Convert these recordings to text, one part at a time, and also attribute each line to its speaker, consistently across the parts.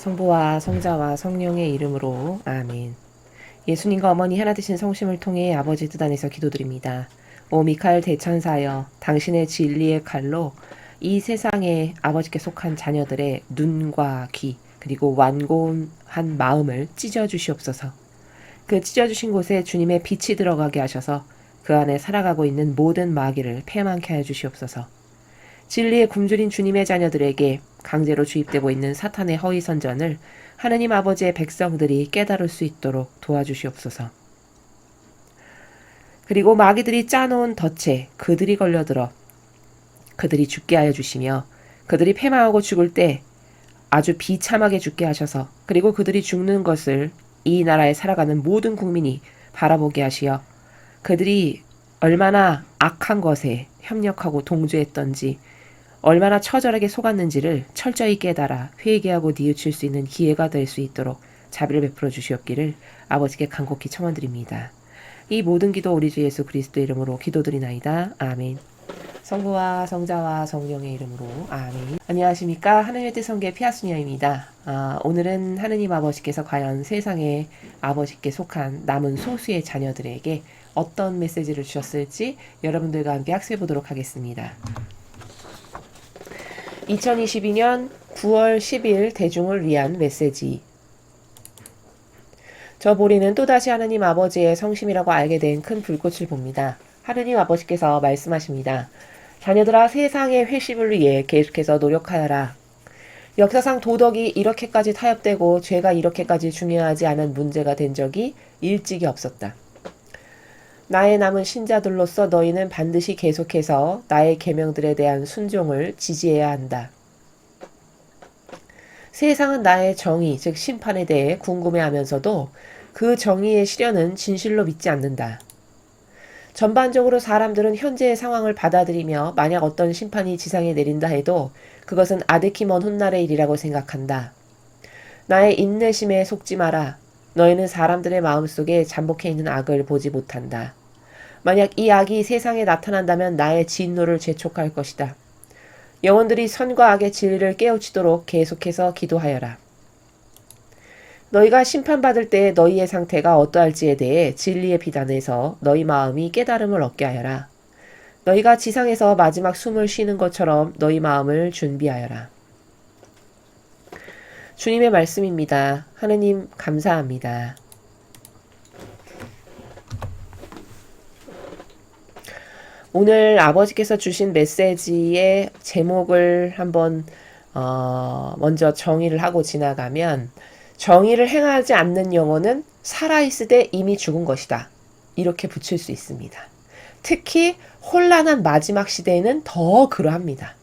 Speaker 1: 성부와 성자와 성령의 이름으로 아멘. 예수님과 어머니 하나 되신 성심을 통해 아버지 뜻 안에서 기도드립니다. 오 미카엘 대천사여, 당신의 진리의 칼로 이 세상에 아버지께 속한 자녀들의 눈과 귀 그리고 완고한 마음을 찢어주시옵소서. 그 찢어주신 곳에 주님의 빛이 들어가게 하셔서 그 안에 살아가고 있는 모든 마귀를 패망케 하여 주시옵소서. 진리의 굶주린 주님의 자녀들에게 강제로 주입되고 있는 사탄의 허위 선전을 하느님 아버지의 백성들이 깨달을 수 있도록 도와주시옵소서. 그리고 마귀들이 짜놓은 덫에 그들이 걸려들어 그들이 죽게 하여 주시며, 그들이 패망하고 죽을 때 아주 비참하게 죽게 하셔서, 그리고 그들이 죽는 것을 이 나라에 살아가는 모든 국민이 바라보게 하시어 그들이 얼마나 악한 것에 협력하고 동조했던지, 얼마나 처절하게 속았는지를 철저히 깨달아 회개하고 뉘우칠 수 있는 기회가 될 수 있도록 자비를 베풀어 주시옵기를 아버지께 간곡히 청원드립니다. 이 모든 기도 우리 주 예수 그리스도 이름으로 기도드리나이다. 아멘. 성부와 성자와 성령의 이름으로 아멘. 안녕하십니까, 하느님의 뜻 성계 피아수녀입니다. 오늘은 하느님 아버지께서 과연 세상에 아버지께 속한 남은 소수의 자녀들에게 어떤 메시지를 주셨을지 여러분들과 함께 학습해 보도록 하겠습니다. 2022년 9월 10일 대중을 위한 메시지. 저 보리는 또다시 하느님 아버지의 성심이라고 알게 된 큰 불꽃을 봅니다. 하느님 아버지께서 말씀하십니다. 자녀들아, 세상의 회심을 위해 계속해서 노력하여라. 역사상 도덕이 이렇게까지 타협되고 죄가 이렇게까지 중요하지 않은 문제가 된 적이 일찍이 없었다. 나의 남은 신자들로서 너희는 반드시 계속해서 나의 계명들에 대한 순종을 지지해야 한다. 세상은 나의 정의, 즉 심판에 대해 궁금해하면서도 그 정의의 실현은 진실로 믿지 않는다. 전반적으로 사람들은 현재의 상황을 받아들이며 만약 어떤 심판이 지상에 내린다 해도 그것은 아득히 먼 훗날의 일이라고 생각한다. 나의 인내심에 속지 마라. 너희는 사람들의 마음속에 잠복해 있는 악을 보지 못한다. 만약 이 악이 세상에 나타난다면 나의 진노를 재촉할 것이다. 영혼들이 선과 악의 진리를 깨우치도록 계속해서 기도하여라. 너희가 심판받을 때 너희의 상태가 어떠할지에 대해 진리의 비단에서 너희 마음이 깨달음을 얻게 하여라. 너희가 지상에서 마지막 숨을 쉬는 것처럼 너희 마음을 준비하여라. 주님의 말씀입니다. 하느님 감사합니다. 오늘 아버지께서 주신 메시지의 제목을 한번 먼저 정의를 하고 지나가면, 정의를 행하지 않는 영혼은 살아있을 때 이미 죽은 것이다. 이렇게 붙일 수 있습니다. 특히 혼란한 마지막 시대에는 더 그러합니다.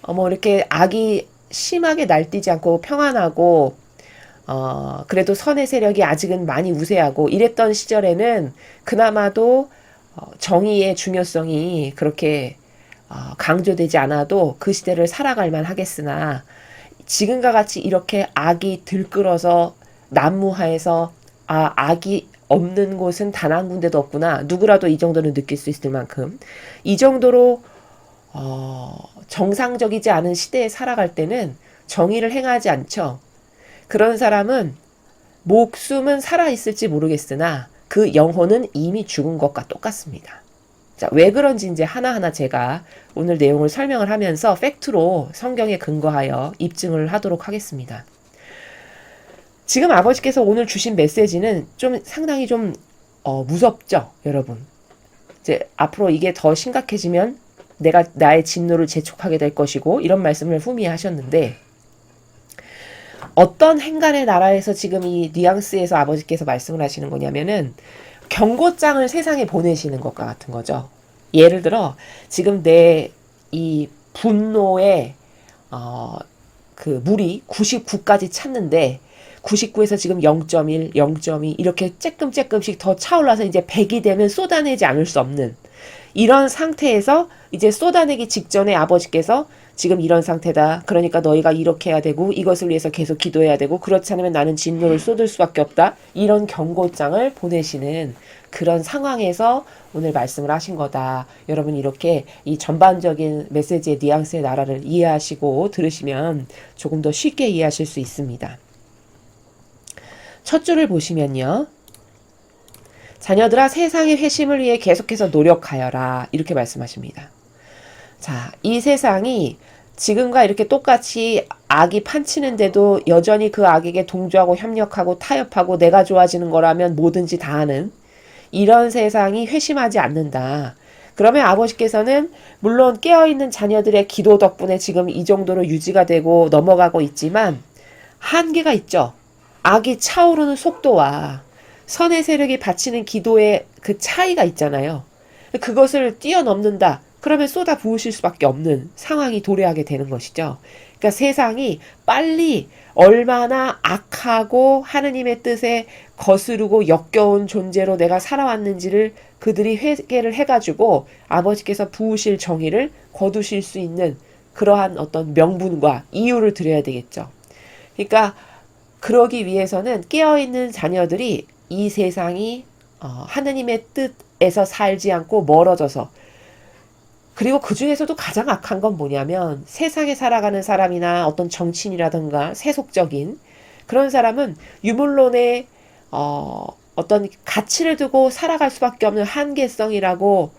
Speaker 1: 이렇게 악이 심하게 날뛰지 않고 평안하고 그래도 선의 세력이 아직은 많이 우세하고 이랬던 시절에는 그나마도 정의의 중요성이 그렇게 강조되지 않아도 그 시대를 살아갈 만하겠으나, 지금과 같이 이렇게 악이 들끓어서 난무하에서 악이 없는 곳은 단 한 군데도 없구나, 누구라도 이 정도는 느낄 수 있을 만큼 이 정도로 정상적이지 않은 시대에 살아갈 때는 정의를 행하지 않죠. 그런 사람은 목숨은 살아있을지 모르겠으나 그 영혼은 이미 죽은 것과 똑같습니다. 자, 왜 그런지 이제 하나하나 제가 오늘 내용을 설명을 하면서 팩트로 성경에 근거하여 입증을 하도록 하겠습니다. 지금 아버지께서 오늘 주신 메시지는 좀 상당히 좀 무섭죠, 여러분. 이제 앞으로 이게 더 심각해지면 내가 나의 진노를 재촉하게 될 것이고, 이런 말씀을 후미에 하셨는데, 어떤 행간의 나라에서 지금 이 뉘앙스에서 아버지께서 말씀을 하시는 거냐면은 경고장을 세상에 보내시는 것과 같은 거죠. 예를 들어 지금 내 이 분노의 그 물이 99까지 찼는데 99에서 지금 0.1, 0.2 이렇게 쬐끔씩 더 차올라서 이제 100이 되면 쏟아내지 않을 수 없는 이런 상태에서 이제 쏟아내기 직전에 아버지께서 지금 이런 상태다. 그러니까 너희가 이렇게 해야 되고 이것을 위해서 계속 기도해야 되고 그렇지 않으면 나는 진노를 쏟을 수밖에 없다. 이런 경고장을 보내시는 그런 상황에서 오늘 말씀을 하신 거다. 여러분 이렇게 이 전반적인 메시지의 뉘앙스의 나라를 이해하시고 들으시면 조금 더 쉽게 이해하실 수 있습니다. 첫 줄을 보시면요. 자녀들아 세상의 회심을 위해 계속해서 노력하여라. 이렇게 말씀하십니다. 자, 이 세상이 지금과 이렇게 똑같이 악이 판치는데도 여전히 그 악에게 동조하고 협력하고 타협하고 내가 좋아지는 거라면 뭐든지 다 하는 이런 세상이 회심하지 않는다. 그러면 아버지께서는 물론 깨어있는 자녀들의 기도 덕분에 지금 이 정도로 유지가 되고 넘어가고 있지만 한계가 있죠. 악이 차오르는 속도와 선의 세력이 바치는 기도의 그 차이가 있잖아요. 그것을 뛰어넘는다. 그러면 쏟아 부으실 수밖에 없는 상황이 도래하게 되는 것이죠. 그러니까 세상이 빨리 얼마나 악하고 하느님의 뜻에 거스르고 역겨운 존재로 내가 살아왔는지를 그들이 회개를 해가지고 아버지께서 부으실 정의를 거두실 수 있는 그러한 어떤 명분과 이유를 드려야 되겠죠. 그러니까 그러기 위해서는 깨어있는 자녀들이 이 세상이 하느님의 뜻에서 살지 않고 멀어져서 그리고 그 중에서도 가장 악한 건 뭐냐면 세상에 살아가는 사람이나 어떤 정치인이라든가 세속적인 그런 사람은 유물론의 어떤 가치를 두고 살아갈 수밖에 없는 한계성이라고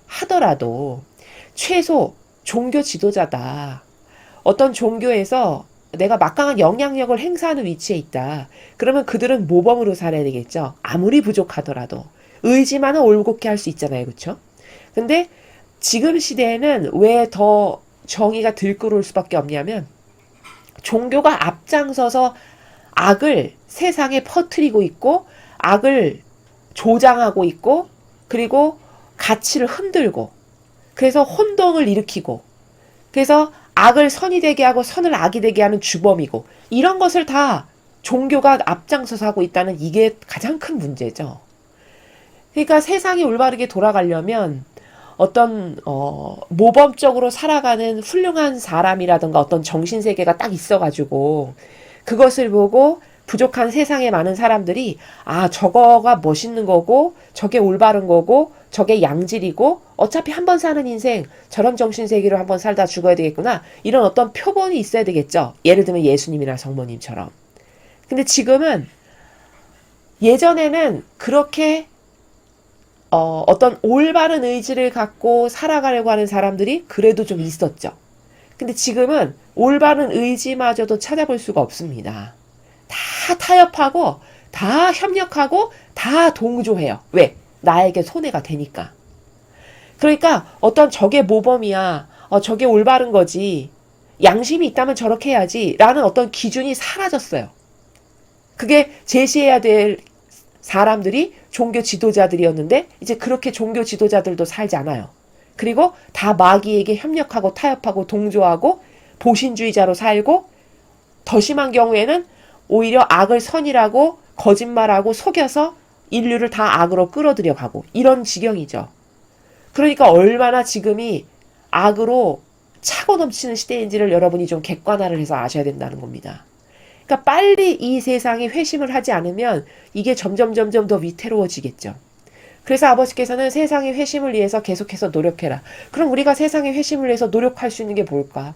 Speaker 1: 하더라도 최소 종교 지도자다. 어떤 종교에서 내가 막강한 영향력을 행사하는 위치에 있다. 그러면 그들은 모범으로 살아야 되겠죠. 아무리 부족하더라도. 의지만은 올곧게 할 수 있잖아요. 그렇죠? 근데 지금 시대에는 왜 더 정의가 들끓을 수밖에 없냐면 종교가 앞장서서 악을 세상에 퍼뜨리고 있고 악을 조장하고 있고 그리고 가치를 흔들고 그래서 혼동을 일으키고 그래서 악을 선이 되게 하고 선을 악이 되게 하는 주범이고 이런 것을 다 종교가 앞장서서 하고 있다는 이게 가장 큰 문제죠. 그러니까 세상이 올바르게 돌아가려면 어떤 모범적으로 살아가는 훌륭한 사람이라든가 어떤 정신세계가 딱 있어가지고 그것을 보고 부족한 세상에 많은 사람들이 아 저거가 멋있는 거고 저게 올바른 거고 저게 양질이고 어차피 한 번 사는 인생 저런 정신세계로 한번 살다 죽어야 되겠구나 이런 어떤 표본이 있어야 되겠죠. 예를 들면 예수님이나 성모님처럼. 근데 지금은 예전에는 그렇게 어떤 올바른 의지를 갖고 살아가려고 하는 사람들이 그래도 좀 있었죠. 근데 지금은 올바른 의지마저도 찾아볼 수가 없습니다. 다 타협하고 다 협력하고 다 동조해요. 왜? 나에게 손해가 되니까. 그러니까 어떤 저게 모범이야. 저게 올바른 거지. 양심이 있다면 저렇게 해야지. 라는 어떤 기준이 사라졌어요. 그게 제시해야 될 사람들이 종교 지도자들이었는데 이제 그렇게 종교 지도자들도 살지 않아요. 그리고 다 마귀에게 협력하고 타협하고 동조하고 보신주의자로 살고 더 심한 경우에는 오히려 악을 선이라고 거짓말하고 속여서 인류를 다 악으로 끌어들여 가고 이런 지경이죠. 그러니까 얼마나 지금이 악으로 차고 넘치는 시대인지를 여러분이 좀 객관화를 해서 아셔야 된다는 겁니다. 그러니까 빨리 이 세상이 회심을 하지 않으면 이게 점점 더 위태로워지겠죠. 그래서 아버지께서는 세상의 회심을 위해서 계속해서 노력해라. 그럼 우리가 세상의 회심을 위해서 노력할 수 있는 게 뭘까?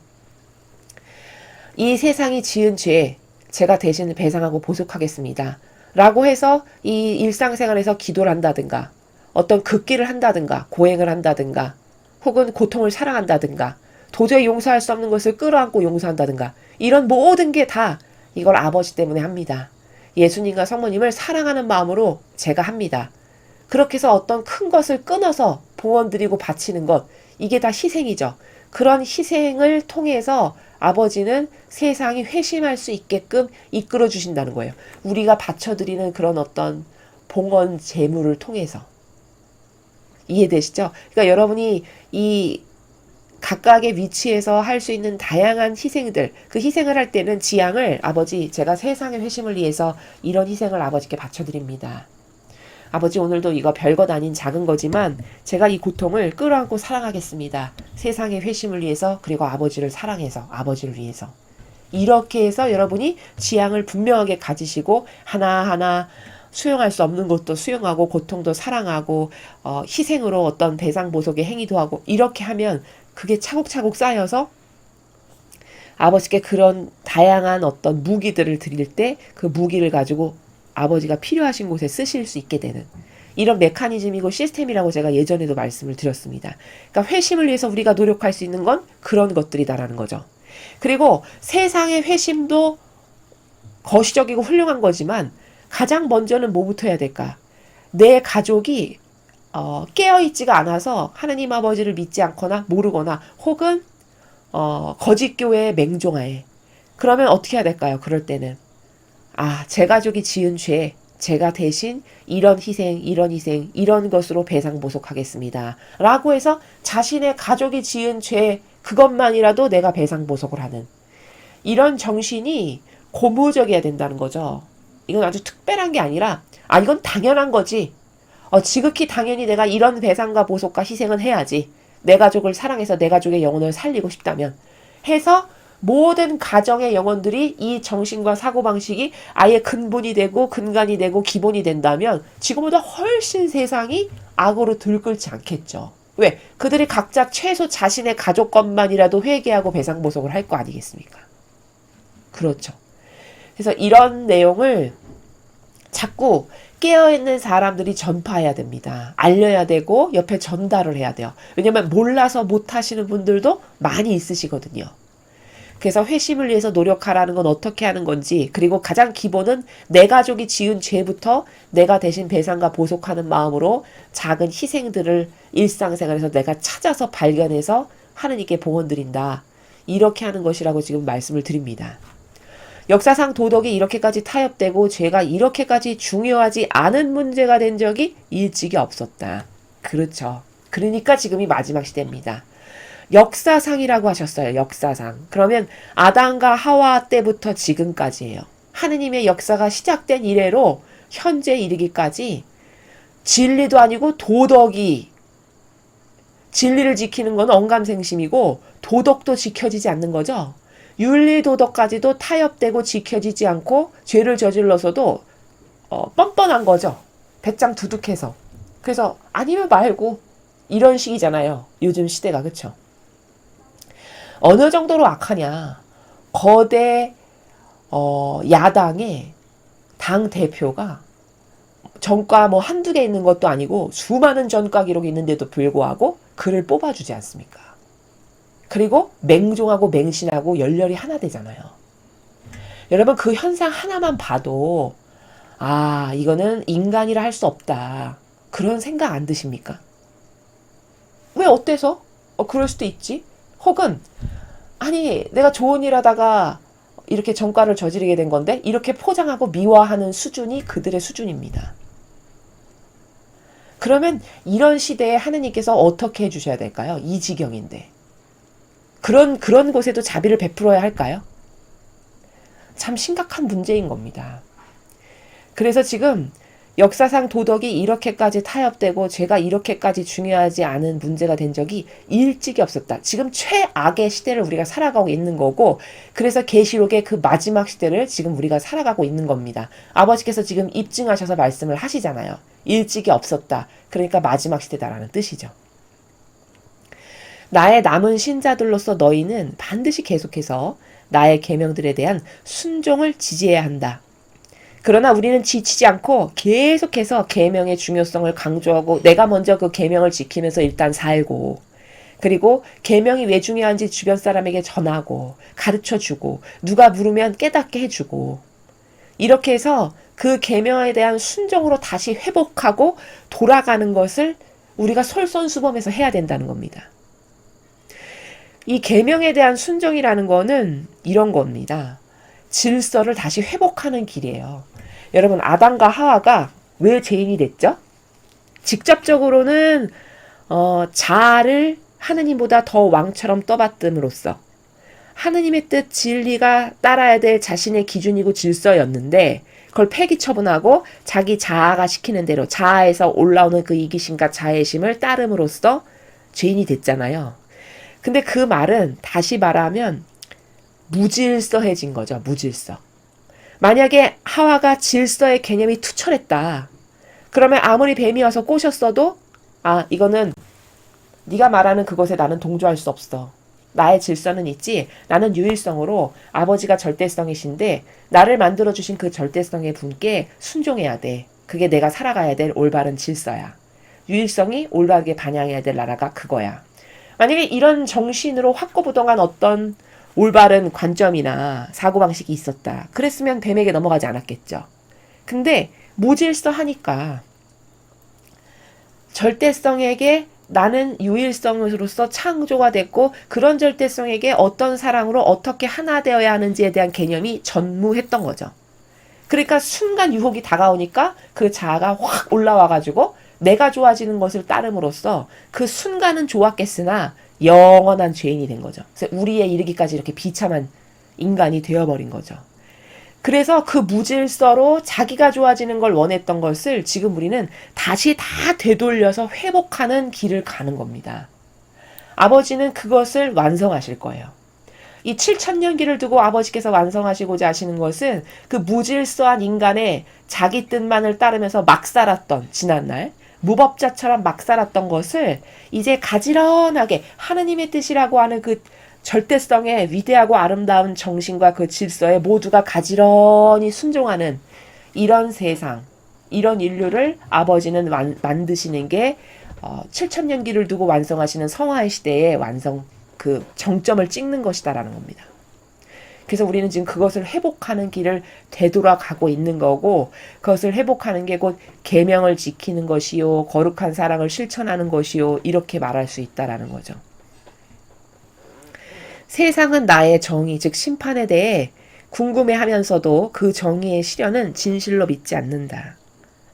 Speaker 1: 이 세상이 지은 죄 제가 대신 배상하고 보속하겠습니다. 라고 해서 이 일상생활에서 기도를 한다든가 어떤 극기를 한다든가 고행을 한다든가 혹은 고통을 사랑한다든가 도저히 용서할 수 없는 것을 끌어안고 용서한다든가 이런 모든 게 다 이걸 아버지 때문에 합니다. 예수님과 성모님을 사랑하는 마음으로 제가 합니다. 그렇게 해서 어떤 큰 것을 끊어서 봉헌 드리고 바치는 것 이게 다 희생이죠. 그런 희생을 통해서 아버지는 세상이 회심할 수 있게끔 이끌어 주신다는 거예요. 우리가 바쳐드리는 그런 어떤 봉헌 제물을 통해서. 이해되시죠? 그러니까 여러분이 이 각각의 위치에서 할 수 있는 다양한 희생들, 그 희생을 할 때는 지향을 아버지 제가 세상의 회심을 위해서 이런 희생을 아버지께 바쳐드립니다. 아버지 오늘도 이거 별것 아닌 작은 거지만 제가 이 고통을 끌어안고 사랑하겠습니다. 세상의 회심을 위해서 그리고 아버지를 사랑해서 아버지를 위해서. 이렇게 해서 여러분이 지향을 분명하게 가지시고 하나하나 수용할 수 없는 것도 수용하고 고통도 사랑하고 희생으로 어떤 배상보석의 행위도 하고 이렇게 하면 그게 차곡차곡 쌓여서 아버지께 그런 다양한 어떤 무기들을 드릴 때 그 무기를 가지고 아버지가 필요하신 곳에 쓰실 수 있게 되는 이런 메커니즘이고 시스템이라고 제가 예전에도 말씀을 드렸습니다. 그러니까 회심을 위해서 우리가 노력할 수 있는 건 그런 것들이다라는 거죠. 그리고 세상의 회심도 거시적이고 훌륭한 거지만 가장 먼저는 뭐부터 해야 될까? 내 가족이 깨어있지가 않아서 하느님 아버지를 믿지 않거나 모르거나 혹은 거짓 교회에 맹종하에. 그러면 어떻게 해야 될까요? 그럴 때는 제 가족이 지은 죄, 제가 대신 이런 희생, 이런 것으로 배상보속하겠습니다. 라고 해서 자신의 가족이 지은 죄, 그것만이라도 내가 배상보속을 하는 이런 정신이 고무적이어야 된다는 거죠. 이건 아주 특별한 게 아니라, 이건 당연한 거지. 지극히 당연히 내가 이런 배상과 보속과 희생은 해야지. 내 가족을 사랑해서 내 가족의 영혼을 살리고 싶다면. 해서 모든 가정의 영혼들이 이 정신과 사고방식이 아예 근본이 되고 근간이 되고 기본이 된다면 지금보다 훨씬 세상이 악으로 들끓지 않겠죠. 왜? 그들이 각자 최소 자신의 가족 것만이라도 회개하고 배상보속을 할 거 아니겠습니까? 그렇죠. 그래서 이런 내용을 자꾸 깨어있는 사람들이 전파해야 됩니다. 알려야 되고 옆에 전달을 해야 돼요. 왜냐면 몰라서 못하시는 분들도 많이 있으시거든요. 그래서 회심을 위해서 노력하라는 건 어떻게 하는 건지, 그리고 가장 기본은 내 가족이 지은 죄부터 내가 대신 배상과 보속하는 마음으로 작은 희생들을 일상생활에서 내가 찾아서 발견해서 하느님께 봉헌드린다. 이렇게 하는 것이라고 지금 말씀을 드립니다. 역사상 도덕이 이렇게까지 타협되고 죄가 이렇게까지 중요하지 않은 문제가 된 적이 일찍이 없었다. 그렇죠. 그러니까 지금이 마지막 시대입니다. 역사상이라고 하셨어요. 역사상. 그러면 아담과 하와 때부터 지금까지예요. 하느님의 역사가 시작된 이래로 현재 이르기까지 진리도 아니고 도덕이, 진리를 지키는 건 언감생심이고 도덕도 지켜지지 않는 거죠. 윤리 도덕까지도 타협되고 지켜지지 않고 죄를 저질러서도 뻔뻔한 거죠. 배짱 두둑해서. 그래서 아니면 말고 이런 식이잖아요. 요즘 시대가. 그쵸? 어느 정도로 악하냐. 거대 야당의 당 대표가 전과 뭐 한두 개 있는 것도 아니고 수많은 전과 기록이 있는데도 불구하고 그를 뽑아주지 않습니까? 그리고 맹종하고 맹신하고 열렬히 하나 되잖아요. 여러분 그 현상 하나만 봐도 이거는 인간이라 할 수 없다. 그런 생각 안 드십니까? 왜 어때서? 그럴 수도 있지. 혹은 내가 좋은 일 하다가 이렇게 전과를 저지르게 된 건데 이렇게 포장하고 미화하는 수준이 그들의 수준입니다. 그러면 이런 시대에 하느님께서 어떻게 해주셔야 될까요? 이 지경인데. 그런 곳에도 자비를 베풀어야 할까요? 참 심각한 문제인 겁니다. 그래서 지금 역사상 도덕이 이렇게까지 타협되고 죄가 이렇게까지 중요하지 않은 문제가 된 적이 일찍이 없었다. 지금 최악의 시대를 우리가 살아가고 있는 거고, 그래서 계시록의 그 마지막 시대를 지금 우리가 살아가고 있는 겁니다. 아버지께서 지금 입증하셔서 말씀을 하시잖아요. 일찍이 없었다. 그러니까 마지막 시대다라는 뜻이죠. 나의 남은 신자들로서 너희는 반드시 계속해서 나의 계명들에 대한 순종을 지지해야 한다. 그러나 우리는 지치지 않고 계속해서 계명의 중요성을 강조하고 내가 먼저 그 계명을 지키면서 일단 살고, 그리고 계명이 왜 중요한지 주변 사람에게 전하고 가르쳐주고 누가 물으면 깨닫게 해주고, 이렇게 해서 그 계명에 대한 순종으로 다시 회복하고 돌아가는 것을 우리가 솔선수범해서 해야 된다는 겁니다. 이 계명에 대한 순종이라는 거는 이런 겁니다. 질서를 다시 회복하는 길이에요. 여러분 아담과 하와가 왜 죄인이 됐죠? 직접적으로는 자아를 하느님보다 더 왕처럼 떠받듦으로써 하느님의 뜻 진리가 따라야 될 자신의 기준이고 질서였는데, 그걸 폐기 처분하고 자기 자아가 시키는 대로 자아에서 올라오는 그 이기심과 자애심을 따름으로써 죄인이 됐잖아요. 근데 그 말은 다시 말하면 무질서해진 거죠. 무질서. 만약에 하와가 질서의 개념이 투철했다. 그러면 아무리 뱀이 와서 꼬셨어도 이거는 네가 말하는 그것에 나는 동조할 수 없어. 나의 질서는 있지. 나는 유일성으로 아버지가 절대성이신데 나를 만들어주신 그 절대성의 분께 순종해야 돼. 그게 내가 살아가야 될 올바른 질서야. 유일성이 올바르게 반영해야 될 나라가 그거야. 만약에 이런 정신으로 확고부동한 어떤 올바른 관점이나 사고방식이 있었다. 그랬으면 뱀에게 넘어가지 않았겠죠. 근데 무질서하니까 절대성에게 나는 유일성으로서 창조가 됐고 그런 절대성에게 어떤 사랑으로 어떻게 하나 되어야 하는지에 대한 개념이 전무했던 거죠. 그러니까 순간 유혹이 다가오니까 그 자아가 확 올라와가지고 내가 좋아지는 것을 따름으로써 그 순간은 좋았겠으나 영원한 죄인이 된 거죠. 그래서 우리에 이르기까지 이렇게 비참한 인간이 되어버린 거죠. 그래서 그 무질서로 자기가 좋아지는 걸 원했던 것을 지금 우리는 다시 다 되돌려서 회복하는 길을 가는 겁니다. 아버지는 그것을 완성하실 거예요. 이 7,000년기를 두고 아버지께서 완성하시고자 하시는 것은 그 무질서한 인간의 자기 뜻만을 따르면서 막 살았던 지난날 무법자처럼 막 살았던 것을 이제 가지런하게 하느님의 뜻이라고 하는 그 절대성의 위대하고 아름다운 정신과 그 질서에 모두가 가지런히 순종하는 이런 세상, 이런 인류를 아버지는 만드시는 게 7,000년기를 두고 완성하시는 성화의 시대의 완성 그 정점을 찍는 것이다라는 겁니다. 그래서 우리는 지금 그것을 회복하는 길을 되돌아가고 있는 거고 그것을 회복하는 게 곧 계명을 지키는 것이요 거룩한 사랑을 실천하는 것이요 이렇게 말할 수 있다라는 거죠. 세상은 나의 정의 즉 심판에 대해 궁금해하면서도 그 정의의 실현은 진실로 믿지 않는다.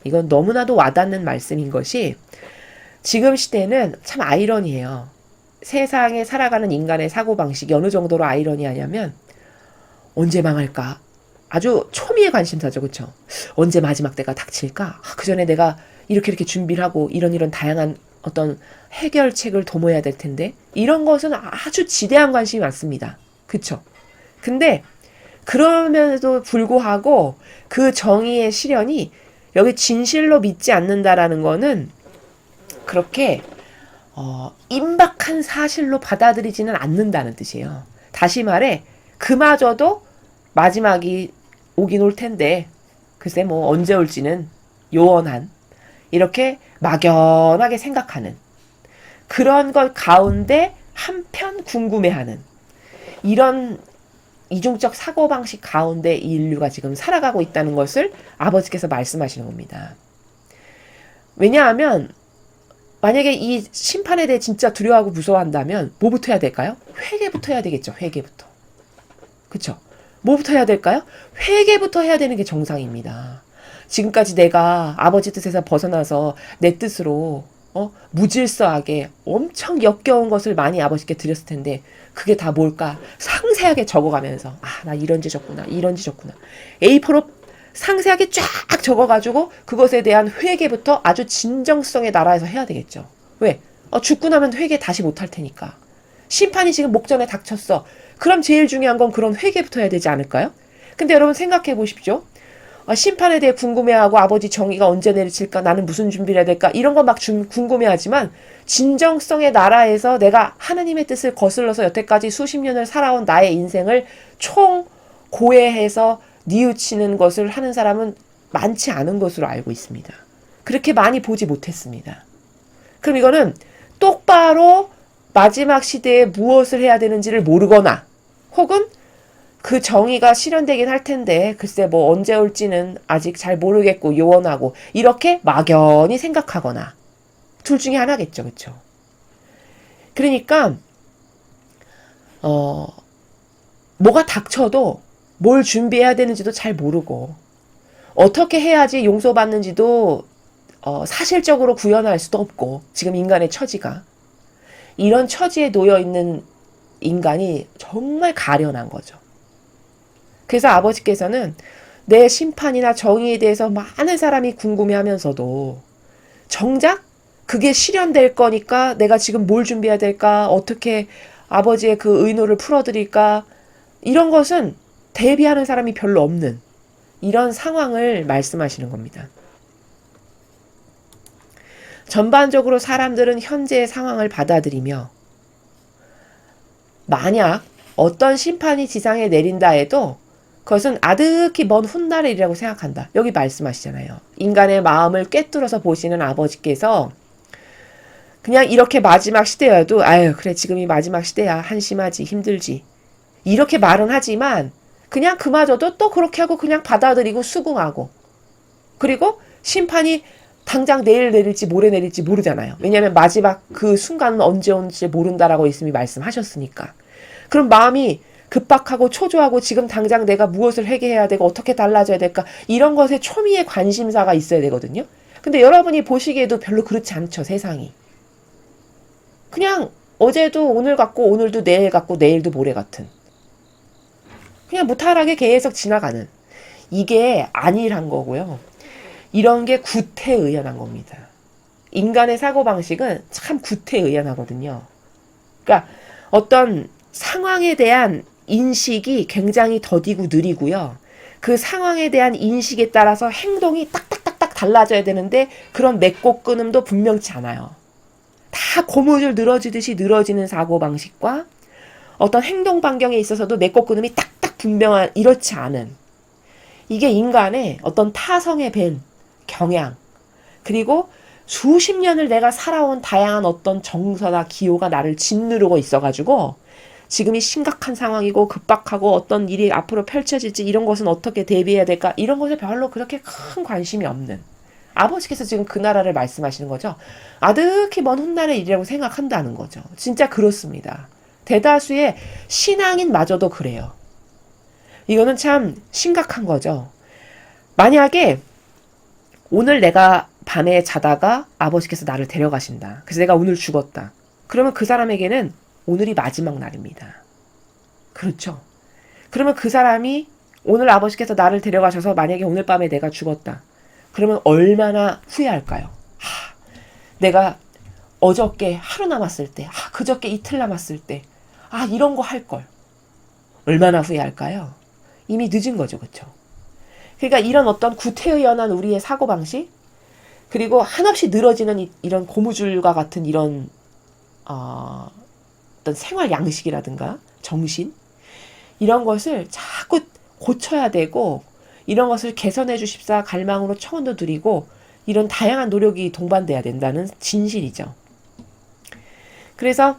Speaker 1: 이건 너무나도 와닿는 말씀인 것이 지금 시대는 참 아이러니해요. 세상에 살아가는 인간의 사고방식이 어느 정도로 아이러니하냐면 언제 망할까? 아주 초미의 관심사죠. 그렇죠? 언제 마지막 때가 닥칠까? 그 전에 내가 이렇게 준비를 하고 이런 다양한 어떤 해결책을 도모해야 될 텐데 이런 것은 아주 지대한 관심이 많습니다. 그렇죠? 근데 그럼에도 불구하고 그 정의의 실현이 여기 진실로 믿지 않는다라는 거는 그렇게 임박한 사실로 받아들이지는 않는다는 뜻이에요. 다시 말해 그마저도 마지막이 오긴 올 텐데 글쎄 뭐 언제 올지는 요원한 이렇게 막연하게 생각하는 그런 것 가운데 한편 궁금해하는 이런 이중적 사고방식 가운데 이 인류가 지금 살아가고 있다는 것을 아버지께서 말씀하시는 겁니다. 왜냐하면 만약에 이 심판에 대해 진짜 두려워하고 무서워한다면 뭐부터 해야 될까요? 회개부터 해야 되겠죠. 회개부터. 그쵸? 뭐부터 해야 될까요? 회개부터 해야 되는 게 정상입니다. 지금까지 내가 아버지 뜻에서 벗어나서 내 뜻으로 무질서하게 엄청 역겨운 것을 많이 아버지께 드렸을 텐데 그게 다 뭘까? 상세하게 적어가면서 나 이런 짓었구나 이런 짓었구나 A4로 상세하게 쫙 적어가지고 그것에 대한 회개부터 아주 진정성의 나라에서 해야 되겠죠. 왜? 죽고 나면 회개 다시 못할 테니까. 심판이 지금 목전에 닥쳤어. 그럼 제일 중요한 건 그런 회개부터 해야 되지 않을까요? 근데 여러분 생각해 보십시오. 심판에 대해 궁금해하고 아버지 정의가 언제 내리칠까? 나는 무슨 준비를 해야 될까? 이런 거 막 궁금해하지만 진정성의 나라에서 내가 하느님의 뜻을 거슬러서 여태까지 수십 년을 살아온 나의 인생을 총 고해해서 뉘우치는 것을 하는 사람은 많지 않은 것으로 알고 있습니다. 그렇게 많이 보지 못했습니다. 그럼 이거는 똑바로 마지막 시대에 무엇을 해야 되는지를 모르거나 혹은 그 정의가 실현되긴 할 텐데 글쎄 뭐 언제 올지는 아직 잘 모르겠고 요원하고 이렇게 막연히 생각하거나 둘 중에 하나겠죠. 그렇죠? 그러니까 뭐가 닥쳐도 뭘 준비해야 되는지도 잘 모르고 어떻게 해야지 용서받는지도 사실적으로 구현할 수도 없고 지금 인간의 처지가 이런 처지에 놓여 있는 인간이 정말 가련한 거죠. 그래서 아버지께서는 내 심판이나 정의에 대해서 많은 사람이 궁금해하면서도 정작 그게 실현될 거니까 내가 지금 뭘 준비해야 될까? 어떻게 아버지의 그 의노를 풀어드릴까? 이런 것은 대비하는 사람이 별로 없는 이런 상황을 말씀하시는 겁니다. 전반적으로 사람들은 현재의 상황을 받아들이며 만약 어떤 심판이 지상에 내린다 해도 그것은 아득히 먼 훗날의 일이라고 생각한다. 여기 말씀하시잖아요. 인간의 마음을 꿰뚫어서 보시는 아버지께서 그냥 이렇게 마지막 시대여도 아유 그래 지금이 마지막 시대야 한심하지 힘들지 이렇게 말은 하지만 그냥 그마저도 또 그렇게 하고 그냥 받아들이고 수긍하고 그리고 심판이 당장 내일 내릴지 모레 내릴지 모르잖아요. 왜냐하면 마지막 그 순간은 언제 온지 모른다라고 예수님이 말씀하셨으니까. 그럼 마음이 급박하고 초조하고 지금 당장 내가 무엇을 회개해야 되고 어떻게 달라져야 될까 이런 것에 초미의 관심사가 있어야 되거든요. 근데 여러분이 보시기에도 별로 그렇지 않죠. 세상이. 그냥 어제도 오늘 같고 오늘도 내일 같고 내일도 모레 같은 그냥 무탈하게 계속 지나가는 이게 안일한 거고요. 이런 게 구태의연한 겁니다. 인간의 사고방식은 참 구태의연하거든요. 그러니까 어떤 상황에 대한 인식이 굉장히 더디고 느리고요. 그 상황에 대한 인식에 따라서 행동이 딱딱딱딱 달라져야 되는데 그런 맺고 끊음도 분명치 않아요. 다 고무줄 늘어지듯이 늘어지는 사고방식과 어떤 행동 반경에 있어서도 맺고 끊음이 딱딱 분명한 이렇지 않은 이게 인간의 어떤 타성에 밴 경향 그리고 수십 년을 내가 살아온 다양한 어떤 정서나 기호가 나를 짓누르고 있어가지고 지금이 심각한 상황이고 급박하고 어떤 일이 앞으로 펼쳐질지 이런 것은 어떻게 대비해야 될까 이런 것에 별로 그렇게 큰 관심이 없는 아버지께서 지금 그 나라를 말씀하시는 거죠. 아득히 먼 훗날의 일이라고 생각한다는 거죠. 진짜 그렇습니다. 대다수의 신앙인마저도 그래요. 이거는 참 심각한 거죠. 만약에 오늘 내가 밤에 자다가 아버지께서 나를 데려가신다. 그래서 내가 오늘 죽었다. 그러면 그 사람에게는 오늘이 마지막 날입니다. 그렇죠. 그러면 그 사람이 오늘 아버지께서 나를 데려가셔서 만약에 오늘 밤에 내가 죽었다. 그러면 얼마나 후회할까요? 내가 어저께 하루 남았을 때, 그저께 이틀 남았을 때, 이런 거 할 걸. 얼마나 후회할까요? 이미 늦은 거죠, 그렇죠? 그러니까 이런 어떤 구태의연한 우리의 사고방식, 그리고 한없이 늘어지는 이런 고무줄과 같은 이런 어떤 생활 양식이라든가 정신 이런 것을 자꾸 고쳐야 되고 이런 것을 개선해 주십사 갈망으로 청원도 드리고 이런 다양한 노력이 동반돼야 된다는 진실이죠. 그래서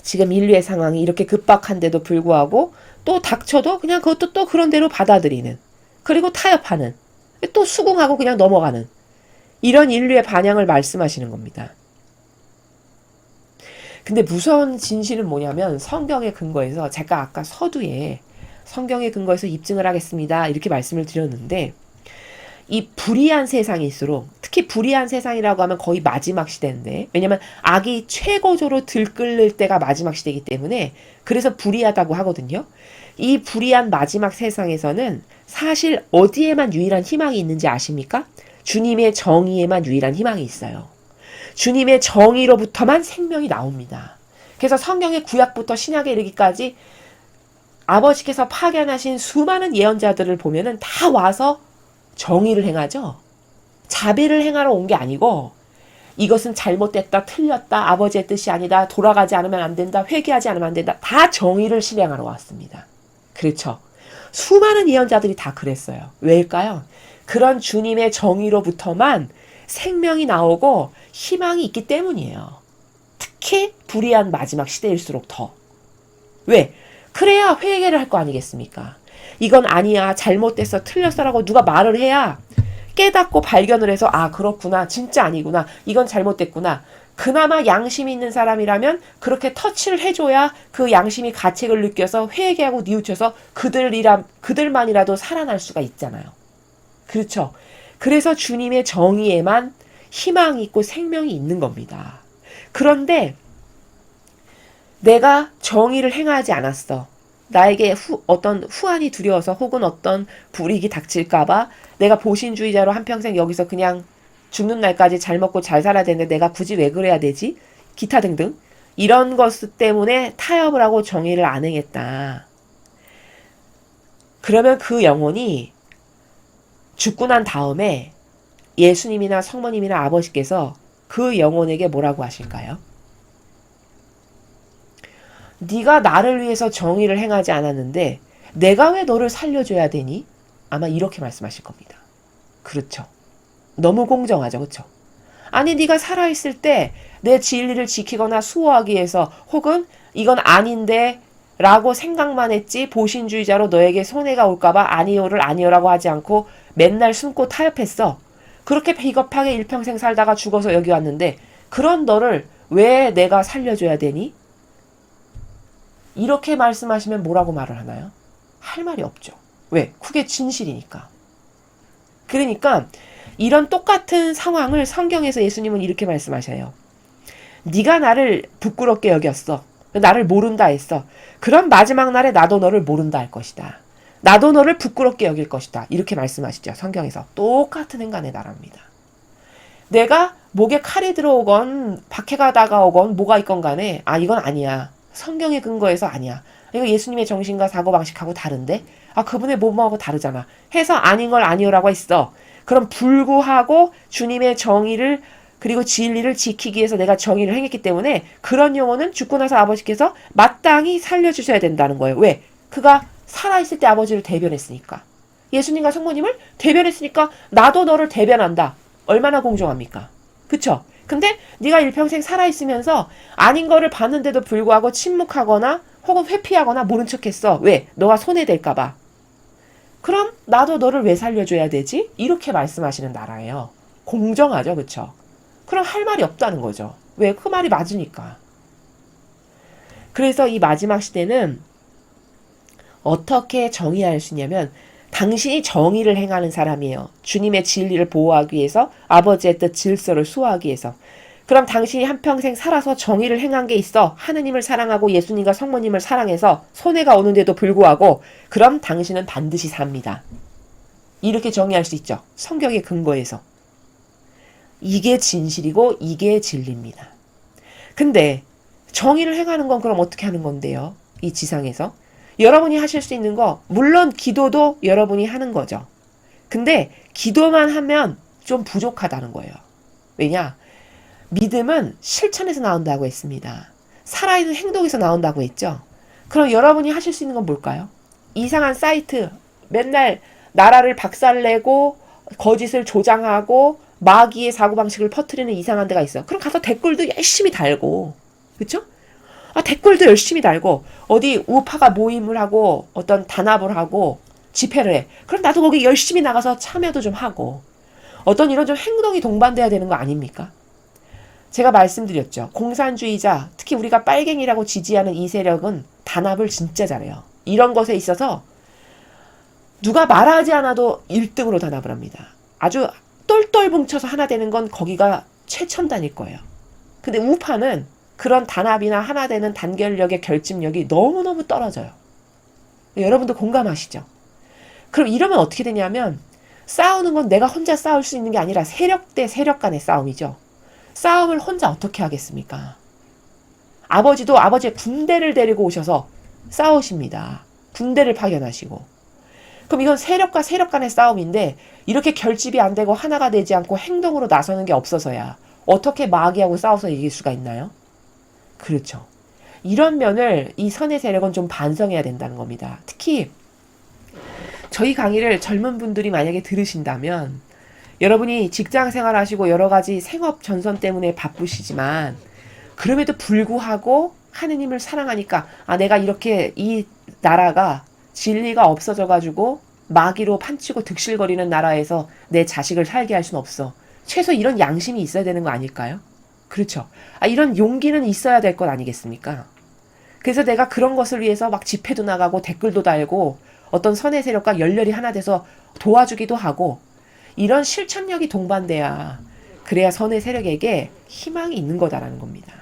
Speaker 1: 지금 인류의 상황이 이렇게 급박한데도 불구하고 또 닥쳐도 그냥 그것도 또 그런 대로 받아들이는 그리고 타협하는 또 수긍하고 그냥 넘어가는 이런 인류의 반향을 말씀하시는 겁니다. 근데 무서운 진실은 뭐냐면 성경의 근거에서 제가 아까 서두에 성경의 근거에서 입증을 하겠습니다. 이렇게 말씀을 드렸는데 이 불의한 세상일수록 특히 불의한 세상이라고 하면 거의 마지막 시대인데 왜냐면 악이 최고조로 들끓을 때가 마지막 시대이기 때문에 그래서 불의하다고 하거든요. 이 불의한 마지막 세상에서는 사실 어디에만 유일한 희망이 있는지 아십니까? 주님의 정의에만 유일한 희망이 있어요. 주님의 정의로부터만 생명이 나옵니다. 그래서 성경의 구약부터 신약에 이르기까지 아버지께서 파견하신 수많은 예언자들을 보면은 다 와서 정의를 행하죠. 자비를 행하러 온 게 아니고 이것은 잘못됐다, 틀렸다, 아버지의 뜻이 아니다, 돌아가지 않으면 안 된다, 회개하지 않으면 안 된다. 다 정의를 실행하러 왔습니다. 그렇죠. 수많은 예언자들이 다 그랬어요. 왜일까요? 그런 주님의 정의로부터만 생명이 나오고 희망이 있기 때문이에요. 특히 불의한 마지막 시대일수록 더. 왜? 그래야 회개를 할 거 아니겠습니까? 이건 아니야, 잘못됐어, 틀렸어라고 누가 말을 해야 깨닫고 발견을 해서 그렇구나, 진짜 아니구나, 이건 잘못됐구나. 그나마 양심이 있는 사람이라면 그렇게 터치를 해줘야 그 양심이 가책을 느껴서 회개하고 뉘우쳐서 그들만이라도 살아날 수가 있잖아요. 그렇죠. 그래서 주님의 정의에만 희망이 있고 생명이 있는 겁니다. 그런데 내가 정의를 행하지 않았어. 나에게 어떤 후환이 두려워서 혹은 어떤 불이익이 닥칠까봐 내가 보신주의자로 한평생 여기서 그냥 죽는 날까지 잘 먹고 잘 살아야 되는데 내가 굳이 왜 그래야 되지? 기타 등등. 이런 것 때문에 타협을 하고 정의를 안 행했다. 그러면 그 영혼이 죽고 난 다음에 예수님이나 성모님이나 아버지께서 그 영혼에게 뭐라고 하실까요? 네가 나를 위해서 정의를 행하지 않았는데 내가 왜 너를 살려줘야 되니? 아마 이렇게 말씀하실 겁니다. 그렇죠. 너무 공정하죠. 그렇죠? 아니 네가 살아있을 때 내 진리를 지키거나 수호하기 위해서 혹은 이건 아닌데 라고 생각만 했지 보신주의자로 너에게 손해가 올까봐 아니요를 아니요라고 하지 않고 맨날 숨고 타협했어. 그렇게 비겁하게 일평생 살다가 죽어서 여기 왔는데 그런 너를 왜 내가 살려줘야 되니? 이렇게 말씀하시면 뭐라고 말을 하나요? 할 말이 없죠. 왜? 그게 진실이니까. 그러니까 이런 똑같은 상황을 성경에서 예수님은 이렇게 말씀하셔요. 네가 나를 부끄럽게 여겼어. 나를 모른다 했어. 그럼 마지막 날에 나도 너를 모른다 할 것이다. 나도 너를 부끄럽게 여길 것이다. 이렇게 말씀하시죠. 성경에서. 똑같은 행간의 나라입니다. 내가 목에 칼이 들어오건 박해가 다가오건 뭐가 있건 간에 이건 아니야. 성경의 근거에서 아니야. 이거 예수님의 정신과 사고방식하고 다른데? 그분의 몸하고 다르잖아. 해서 아닌 걸 아니오라고 했어. 그럼 불구하고 주님의 정의를 그리고 진리를 지키기 위해서 내가 정의를 행했기 때문에 그런 영혼은 죽고 나서 아버지께서 마땅히 살려주셔야 된다는 거예요. 왜? 그가 살아있을 때 아버지를 대변했으니까. 예수님과 성모님을 대변했으니까 나도 너를 대변한다. 얼마나 공정합니까? 그쵸? 근데 네가 일평생 살아있으면서 아닌 거를 봤는데도 불구하고 침묵하거나 혹은 회피하거나 모른 척했어. 왜? 너가 손해될까 봐. 그럼 나도 너를 왜 살려줘야 되지? 이렇게 말씀하시는 나라예요. 공정하죠. 그쵸? 그럼 할 말이 없다는 거죠. 왜? 그 말이 맞으니까. 그래서 이 마지막 시대는 어떻게 정의할 수 있냐면 당신이 정의를 행하는 사람이에요. 주님의 진리를 보호하기 위해서 아버지의 뜻 질서를 수호하기 위해서. 그럼 당신이 한평생 살아서 정의를 행한 게 있어. 하느님을 사랑하고 예수님과 성모님을 사랑해서 손해가 오는데도 불구하고 그럼 당신은 반드시 삽니다. 이렇게 정의할 수 있죠. 성경의 근거에서. 이게 진실이고 이게 진리입니다. 근데 정의를 행하는 건 그럼 어떻게 하는 건데요? 이 지상에서. 여러분이 하실 수 있는 거 물론 기도도 여러분이 하는 거죠. 근데 기도만 하면 좀 부족하다는 거예요. 왜냐? 믿음은 실천에서 나온다고 했습니다. 살아있는 행동에서 나온다고 했죠. 그럼 여러분이 하실 수 있는 건 뭘까요? 이상한 사이트 맨날 나라를 박살내고 거짓을 조장하고 마귀의 사고방식을 퍼뜨리는 이상한 데가 있어. 그럼 가서 댓글도 열심히 달고 그렇죠? 댓글도 열심히 달고 어디 우파가 모임을 하고 어떤 단합을 하고 집회를 해. 그럼 나도 거기 열심히 나가서 참여도 좀 하고 어떤 이런 좀 행동이 동반돼야 되는 거 아닙니까? 제가 말씀드렸죠. 공산주의자, 특히 우리가 빨갱이라고 지지하는 이 세력은 단합을 진짜 잘해요. 이런 것에 있어서 누가 말하지 않아도 1등으로 단합을 합니다. 아주 똘똘 뭉쳐서 하나 되는 건 거기가 최첨단일 거예요. 근데 우파는 그런 단합이나 하나 되는 단결력의 결집력이 너무너무 떨어져요. 여러분도 공감하시죠? 그럼 이러면 어떻게 되냐면 싸우는 건 내가 혼자 싸울 수 있는 게 아니라 세력 대 세력 간의 싸움이죠. 싸움을 혼자 어떻게 하겠습니까? 아버지도 아버지의 군대를 데리고 오셔서 싸우십니다. 군대를 파견하시고. 그럼 이건 세력과 세력 간의 싸움인데 이렇게 결집이 안 되고 하나가 되지 않고 행동으로 나서는 게 없어서야 어떻게 마귀하고 싸워서 이길 수가 있나요? 그렇죠. 이런 면을 이 선의 세력은 좀 반성해야 된다는 겁니다. 특히 저희 강의를 젊은 분들이 만약에 들으신다면 여러분이 직장 생활하시고 여러 가지 생업 전선 때문에 바쁘시지만 그럼에도 불구하고 하느님을 사랑하니까 내가 이렇게 이 나라가 진리가 없어져가지고 마귀로 판치고 득실거리는 나라에서 내 자식을 살게 할 수는 없어. 최소 이런 양심이 있어야 되는 거 아닐까요? 그렇죠. 이런 용기는 있어야 될 것 아니겠습니까? 그래서 내가 그런 것을 위해서 막 집회도 나가고 댓글도 달고 어떤 선의 세력과 열렬히 하나 돼서 도와주기도 하고 이런 실천력이 동반돼야 그래야 선의 세력에게 희망이 있는 거다라는 겁니다.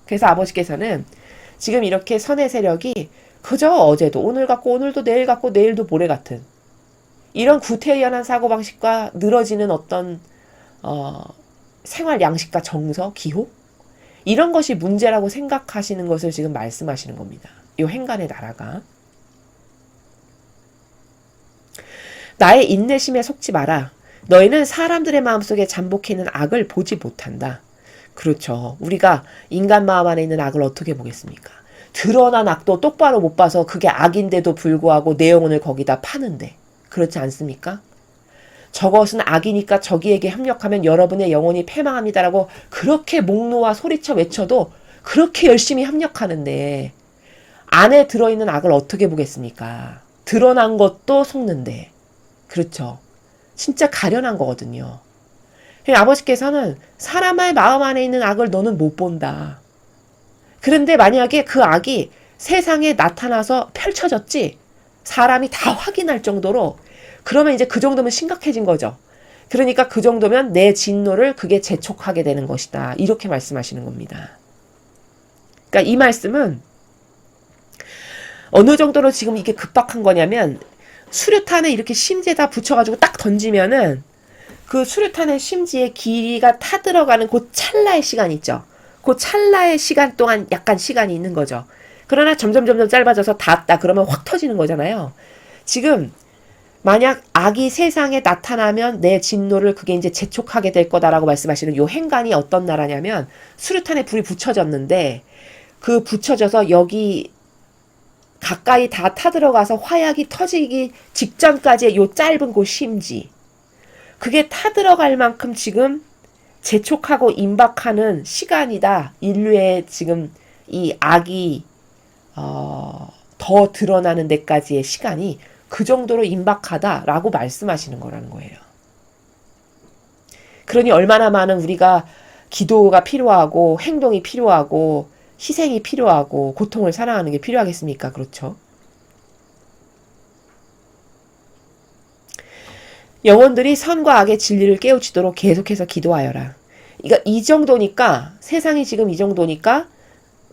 Speaker 1: 그래서 아버지께서는 지금 이렇게 선의 세력이 그저 어제도 오늘 같고 오늘도 내일 같고 내일도 모레 같은 이런 구태의연한 사고방식과 늘어지는 어떤 생활 양식과 정서, 기호 이런 것이 문제라고 생각하시는 것을 지금 말씀하시는 겁니다. 이 행간의 나라가. 나의 인내심에 속지 마라. 너희는 사람들의 마음속에 잠복해 있는 악을 보지 못한다. 그렇죠. 우리가 인간 마음 안에 있는 악을 어떻게 보겠습니까? 드러난 악도 똑바로 못 봐서 그게 악인데도 불구하고 내 영혼을 거기다 파는데 그렇지 않습니까? 저것은 악이니까 저기에게 협력하면 여러분의 영혼이 패망합니다라고 그렇게 목 놓아 소리쳐 외쳐도 그렇게 열심히 협력하는데 안에 들어있는 악을 어떻게 보겠습니까? 드러난 것도 속는데. 그렇죠. 진짜 가련한 거거든요. 아버지께서는 사람의 마음 안에 있는 악을 너는 못 본다. 그런데 만약에 그 악이 세상에 나타나서 펼쳐졌지 사람이 다 확인할 정도로 그러면 이제 그 정도면 심각해진 거죠. 그러니까 그 정도면 내 진노를 그게 재촉하게 되는 것이다. 이렇게 말씀하시는 겁니다. 그러니까 이 말씀은 어느 정도로 지금 이게 급박한 거냐면 수류탄을 이렇게 심지에다 붙여가지고 딱 던지면은 그 수류탄의 심지에 길이가 타들어가는 그 찰나의 시간 있죠. 그 찰나의 시간 동안 약간 시간이 있는 거죠. 그러나 점점 짧아져서 닿았다 그러면 확 터지는 거잖아요. 지금 만약 악이 세상에 나타나면 내 진노를 그게 이제 재촉하게 될 거다라고 말씀하시는 요 행간이 어떤 나라냐면 수류탄에 불이 붙여졌는데 그 붙여져서 여기 가까이 다 타들어가서 화약이 터지기 직전까지의 요 짧은 그 심지 그게 타들어갈 만큼 지금 재촉하고 임박하는 시간이다. 인류의 지금 이 악이 더 드러나는 데까지의 시간이 그 정도로 임박하다라고 말씀하시는 거라는 거예요. 그러니 얼마나 많은 우리가 기도가 필요하고 행동이 필요하고 희생이 필요하고 고통을 사랑하는 게 필요하겠습니까? 그렇죠. 영혼들이 선과 악의 진리를 깨우치도록 계속해서 기도하여라. 그러니까 이 정도니까 세상이 지금 이 정도니까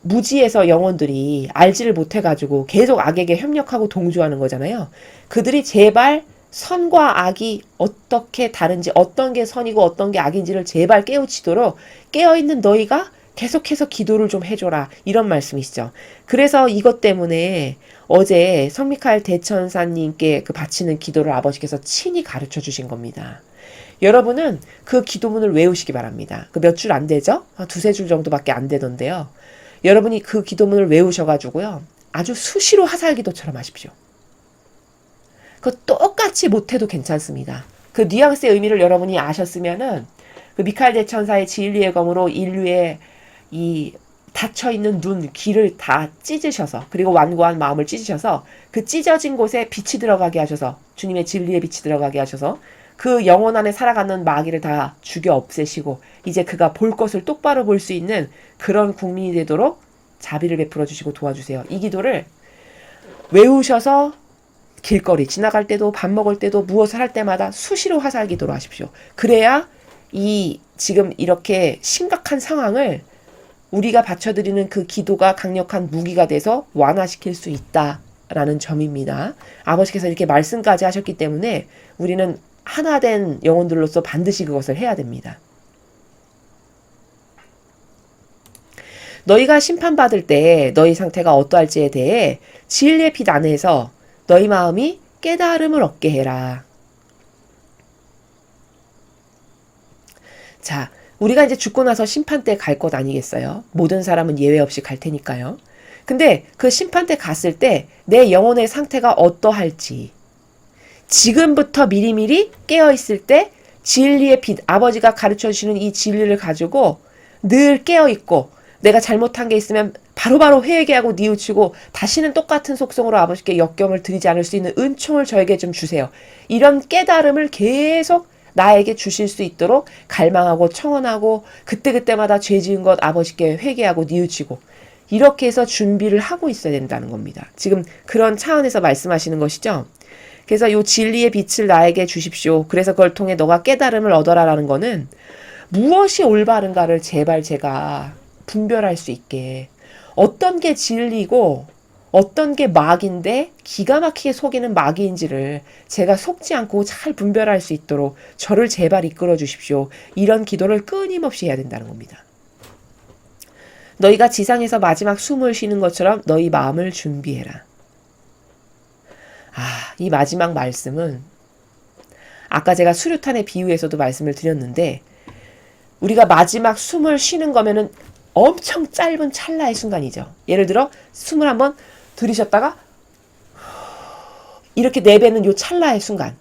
Speaker 1: 무지에서 영혼들이 알지를 못해가지고 계속 악에게 협력하고 동조하는 거잖아요. 그들이 제발 선과 악이 어떻게 다른지 어떤 게 선이고 어떤 게 악인지를 제발 깨우치도록 깨어있는 너희가 계속해서 기도를 좀 해줘라. 이런 말씀이시죠. 그래서 이것 때문에 어제 성미카엘 대천사님께 그 바치는 기도를 아버지께서 친히 가르쳐 주신 겁니다. 여러분은 그 기도문을 외우시기 바랍니다. 그 몇 줄 안 되죠? 두세 줄 정도밖에 안 되던데요. 여러분이 그 기도문을 외우셔가지고요. 아주 수시로 화살기도처럼 하십시오. 그 똑같이 못해도 괜찮습니다. 그 뉘앙스의 의미를 여러분이 아셨으면은 그 미카엘 대천사의 진리의 검으로 인류의 이 닫혀있는 눈, 귀를 다 찢으셔서 그리고 완고한 마음을 찢으셔서 그 찢어진 곳에 빛이 들어가게 하셔서 주님의 진리의 빛이 들어가게 하셔서 그 영혼 안에 살아가는 마귀를 다 죽여 없애시고 이제 그가 볼 것을 똑바로 볼 수 있는 그런 국민이 되도록 자비를 베풀어 주시고 도와주세요. 이 기도를 외우셔서 길거리 지나갈 때도 밥 먹을 때도 무엇을 할 때마다 수시로 화살 기도로 하십시오. 그래야 이 지금 이렇게 심각한 상황을 우리가 바쳐드리는 그 기도가 강력한 무기가 돼서 완화시킬 수 있다라는 점입니다. 아버지께서 이렇게 말씀까지 하셨기 때문에 우리는 하나된 영혼들로서 반드시 그것을 해야 됩니다. 너희가 심판받을 때 너희 상태가 어떠할지에 대해 진리의 빛 안에서 너희 마음이 깨달음을 얻게 해라. 자, 우리가 이제 죽고 나서 심판 때 갈 것 아니겠어요? 모든 사람은 예외 없이 갈 테니까요. 근데 그 심판 때 갔을 때 내 영혼의 상태가 어떠할지 지금부터 미리미리 깨어있을 때 진리의 빛, 아버지가 가르쳐주시는 이 진리를 가지고 늘 깨어있고 내가 잘못한 게 있으면 바로바로 회개하고 뉘우치고 다시는 똑같은 속성으로 아버지께 역경을 드리지 않을 수 있는 은총을 저에게 좀 주세요. 이런 깨달음을 계속 나에게 주실 수 있도록 갈망하고 청원하고 그때그때마다 죄 지은 것 아버지께 회개하고 뉘우치고 이렇게 해서 준비를 하고 있어야 된다는 겁니다. 지금 그런 차원에서 말씀하시는 것이죠. 그래서 요 진리의 빛을 나에게 주십시오. 그래서 그걸 통해 너가 깨달음을 얻어라라는 거는 무엇이 올바른가를 제발 제가 분별할 수 있게 어떤 게 진리고 어떤 게 마귀인데 기가 막히게 속이는 마귀인지를 제가 속지 않고 잘 분별할 수 있도록 저를 제발 이끌어 주십시오. 이런 기도를 끊임없이 해야 된다는 겁니다. 너희가 지상에서 마지막 숨을 쉬는 것처럼 너희 마음을 준비해라. 이 마지막 말씀은 아까 제가 수류탄의 비유에서도 말씀을 드렸는데 우리가 마지막 숨을 쉬는 거면은 엄청 짧은 찰나의 순간이죠. 예를 들어 숨을 한번 들이셨다가 이렇게 내뱉는 요 찰나의 순간.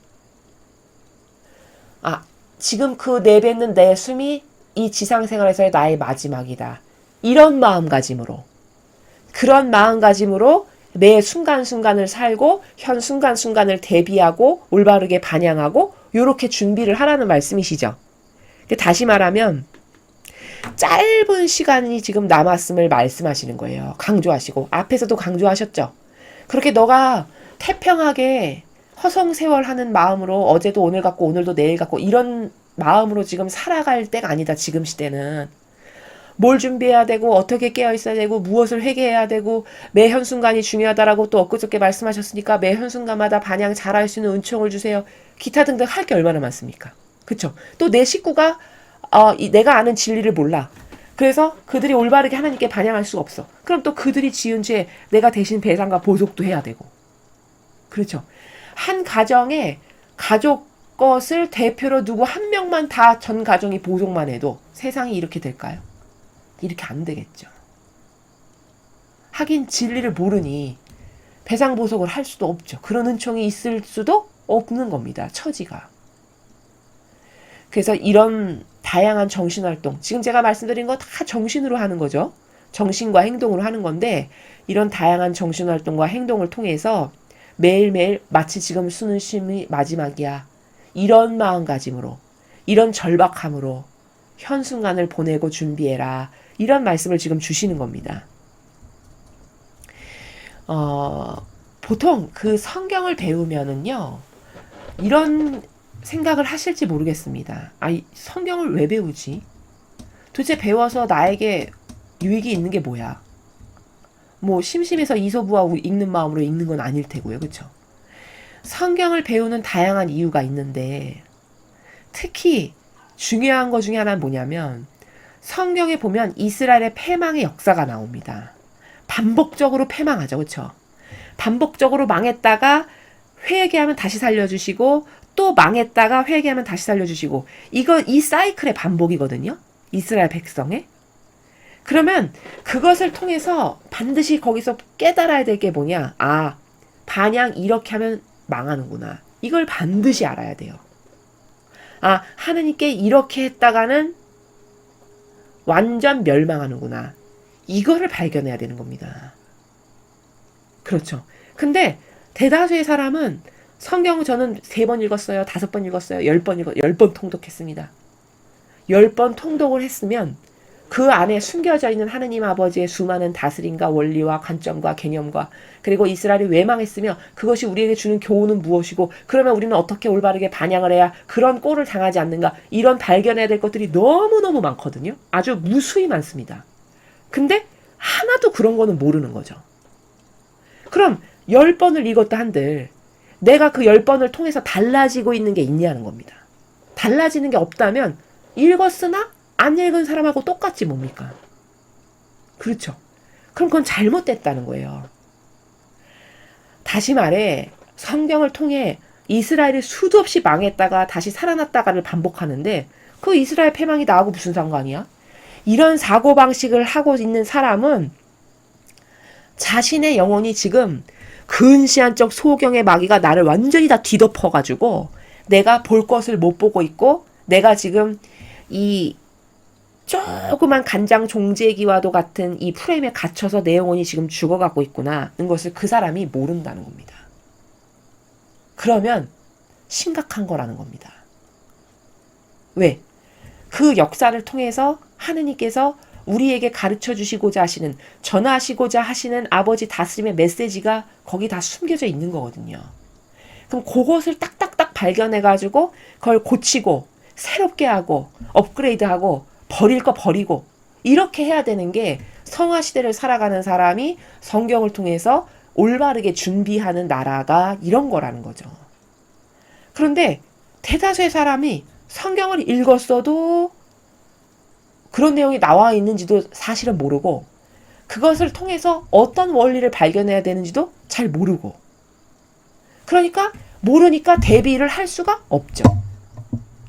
Speaker 1: 지금 그 내뱉는 내 숨이 이 지상생활에서의 나의 마지막이다. 이런 마음가짐으로, 그런 마음가짐으로 매 순간순간을 살고 현 순간순간을 대비하고 올바르게 반영하고 요렇게 준비를 하라는 말씀이시죠. 다시 말하면 짧은 시간이 지금 남았음을 말씀하시는 거예요. 강조하시고 앞에서도 강조하셨죠. 그렇게 너가 태평하게 허송세월하는 마음으로 어제도 오늘 같고 오늘도 내일 같고 이런 마음으로 지금 살아갈 때가 아니다. 지금 시대는. 뭘 준비해야 되고 어떻게 깨어 있어야 되고 무엇을 회개해야 되고 매 현순간이 중요하다라고 또 엊그저께 말씀하셨으니까 매 현순간마다 반향 잘할 수 있는 은총을 주세요. 기타 등등 할 게 얼마나 많습니까? 그쵸? 또 내 식구가 내가 아는 진리를 몰라. 그래서 그들이 올바르게 하나님께 반향할 수가 없어. 그럼 또 그들이 지은 죄 내가 대신 배상과 보속도 해야 되고. 그렇죠? 한 가정에 가족 것을 대표로 두고 한 명만 다 전 가정이 보속만 해도 세상이 이렇게 될까요? 이렇게 안 되겠죠. 하긴 진리를 모르니 배상보속을 할 수도 없죠. 그런 은총이 있을 수도 없는 겁니다. 처지가. 그래서 이런 다양한 정신활동, 지금 제가 말씀드린 거 다 정신으로 하는 거죠. 정신과 행동으로 하는 건데 이런 다양한 정신활동과 행동을 통해서 매일매일 마치 지금 쓰는 쉼이 마지막이야. 이런 마음가짐으로, 이런 절박함으로 현 순간을 보내고 준비해라. 이런 말씀을 지금 주시는 겁니다. 보통 그 성경을 배우면은요, 이런 생각을 하실지 모르겠습니다. 성경을 왜 배우지? 도대체 배워서 나에게 유익이 있는 게 뭐야? 뭐 심심해서 이소부하고 읽는 마음으로 읽는 건 아닐 테고요. 그렇죠? 성경을 배우는 다양한 이유가 있는데 특히 중요한 것 중에 하나는 뭐냐면 성경에 보면 이스라엘의 패망의 역사가 나옵니다. 반복적으로 패망하죠. 그렇죠? 반복적으로 망했다가 회개하면 다시 살려주시고 또 망했다가 회개하면 다시 살려주시고 이 사이클의 반복이거든요. 이스라엘 백성의. 그러면 그것을 통해서 반드시 거기서 깨달아야 될 게 뭐냐. 반향 이렇게 하면 망하는구나. 이걸 반드시 알아야 돼요. 하느님께 이렇게 했다가는 완전 멸망하는구나. 이거를 발견해야 되는 겁니다. 그렇죠. 근데 대다수의 사람은 성경을 저는 3번 읽었어요. 5번 읽었어요. 10번 통독했습니다. 10번 통독을 했으면 그 안에 숨겨져 있는 하느님 아버지의 수많은 다스림과 원리와 관점과 개념과 그리고 이스라엘이 왜 망했으며 그것이 우리에게 주는 교훈은 무엇이고 그러면 우리는 어떻게 올바르게 반향을 해야 그런 꼴을 당하지 않는가 이런 발견해야 될 것들이 너무너무 많거든요. 아주 무수히 많습니다. 근데 하나도 그런 거는 모르는 거죠. 그럼 10번을 읽었다 한들 내가 그 10번을 통해서 달라지고 있는 게 있냐는 겁니다. 달라지는 게 없다면 읽었으나 안 읽은 사람하고 똑같지 뭡니까? 그렇죠. 그럼 그건 잘못됐다는 거예요. 다시 말해 성경을 통해 이스라엘이 수도 없이 망했다가 다시 살아났다가를 반복하는데 그 이스라엘 패망이 나하고 무슨 상관이야? 이런 사고방식을 하고 있는 사람은 자신의 영혼이 지금 근시안적 소경의 마귀가 나를 완전히 다 뒤덮어가지고 내가 볼 것을 못 보고 있고 내가 지금 이 조그만 간장 종재기와도 같은 이 프레임에 갇혀서 내 영혼이 지금 죽어가고 있구나 는 것을 그 사람이 모른다는 겁니다. 그러면 심각한 거라는 겁니다. 왜? 그 역사를 통해서 하느님께서 우리에게 가르쳐 주시고자 하시는 전하시고자 하시는 아버지 다스림의 메시지가 거기 다 숨겨져 있는 거거든요. 그럼 그것을 딱딱딱 발견해가지고 그걸 고치고 새롭게 하고 업그레이드하고 버릴 거 버리고 이렇게 해야 되는 게 성화시대를 살아가는 사람이 성경을 통해서 올바르게 준비하는 나라가 이런 거라는 거죠. 그런데 대다수의 사람이 성경을 읽었어도 그런 내용이 나와 있는지도 사실은 모르고 그것을 통해서 어떤 원리를 발견해야 되는지도 잘 모르고 그러니까 모르니까 대비를 할 수가 없죠.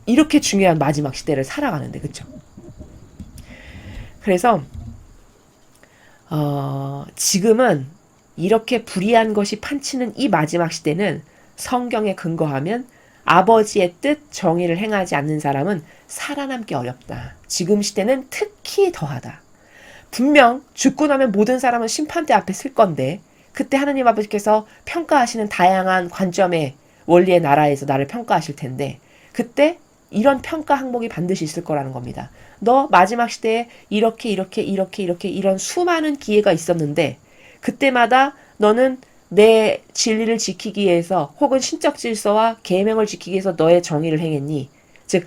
Speaker 1: 이렇게 중요한 마지막 시대를 살아가는데 그렇죠? 그래서 지금은 이렇게 불의한 것이 판치는 이 마지막 시대는 성경에 근거하면 아버지의 뜻 정의를 행하지 않는 사람은 살아남기 어렵다. 지금 시대는 특히 더하다. 분명 죽고 나면 모든 사람은 심판대 앞에 설 건데 그때 하나님 아버지께서 평가하시는 다양한 관점의 원리의 나라에서 나를 평가하실 텐데 그때 이런 평가 항목이 반드시 있을 거라는 겁니다. 너 마지막 시대에 이렇게 이런 수많은 기회가 있었는데 그때마다 너는 내 진리를 지키기 위해서 혹은 신적 질서와 계명을 지키기 위해서 너의 정의를 행했니? 즉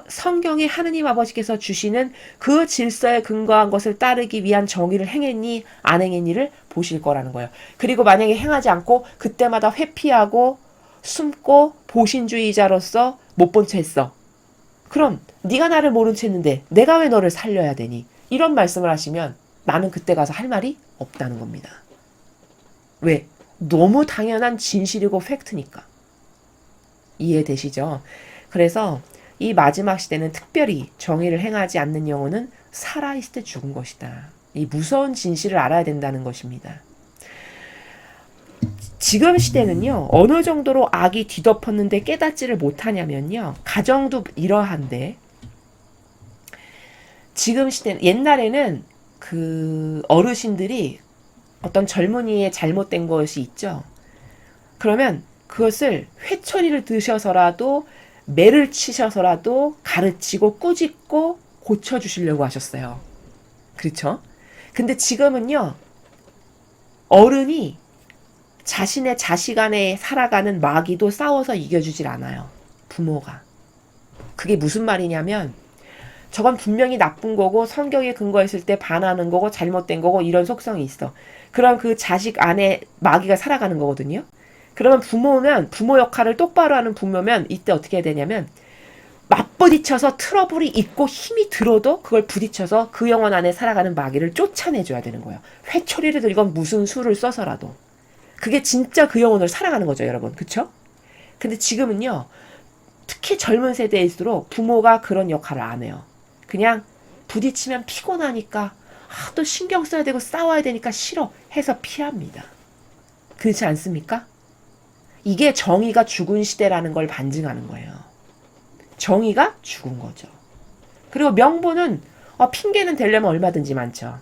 Speaker 1: 성경에 하느님 아버지께서 주시는 그 질서에 근거한 것을 따르기 위한 정의를 행했니 안 행했니를 보실 거라는 거예요. 그리고 만약에 행하지 않고 그때마다 회피하고 숨고 보신주의자로서 못 본 채 했어. 그럼 네가 나를 모른 채 했는데 내가 왜 너를 살려야 되니? 이런 말씀을 하시면 나는 그때 가서 할 말이 없다는 겁니다. 왜? 너무 당연한 진실이고 팩트니까. 이해되시죠? 그래서 이 마지막 시대는 특별히 정의를 행하지 않는 영혼은 살아있을 때 죽은 것이다. 이 무서운 진실을 알아야 된다는 것입니다. 지금 시대는요. 어느 정도로 악이 뒤덮었는데 깨닫지를 못하냐면요. 가정도 이러한데 지금 시대는 옛날에는 그 어르신들이 어떤 젊은이의 잘못된 것이 있죠. 그러면 그것을 회초리를 드셔서라도 매를 치셔서라도 가르치고 꾸짖고 고쳐주시려고 하셨어요. 그렇죠? 근데 지금은요. 어른이 자신의 자식 안에 살아가는 마귀도 싸워서 이겨주질 않아요. 부모가. 그게 무슨 말이냐면 저건 분명히 나쁜 거고 성경에 근거했을 때 반하는 거고 잘못된 거고 이런 속성이 있어. 그럼 그 자식 안에 마귀가 살아가는 거거든요. 그러면 부모면 부모 역할을 똑바로 하는 부모면 이때 어떻게 해야 되냐면 맞부딪혀서 트러블이 있고 힘이 들어도 그걸 부딪혀서 그 영혼 안에 살아가는 마귀를 쫓아내줘야 되는 거예요. 회초리를 들건 무슨 수를 써서라도. 그게 진짜 그 영혼을 살아가는 거죠, 여러분. 그쵸? 근데 지금은요. 특히 젊은 세대일수록 부모가 그런 역할을 안 해요. 그냥 부딪히면 피곤하니까 또 신경 써야 되고 싸워야 되니까 싫어 해서 피합니다. 그렇지 않습니까? 이게 정의가 죽은 시대라는 걸 반증하는 거예요. 정의가 죽은 거죠. 그리고 명분은 핑계는 되려면 얼마든지 많죠.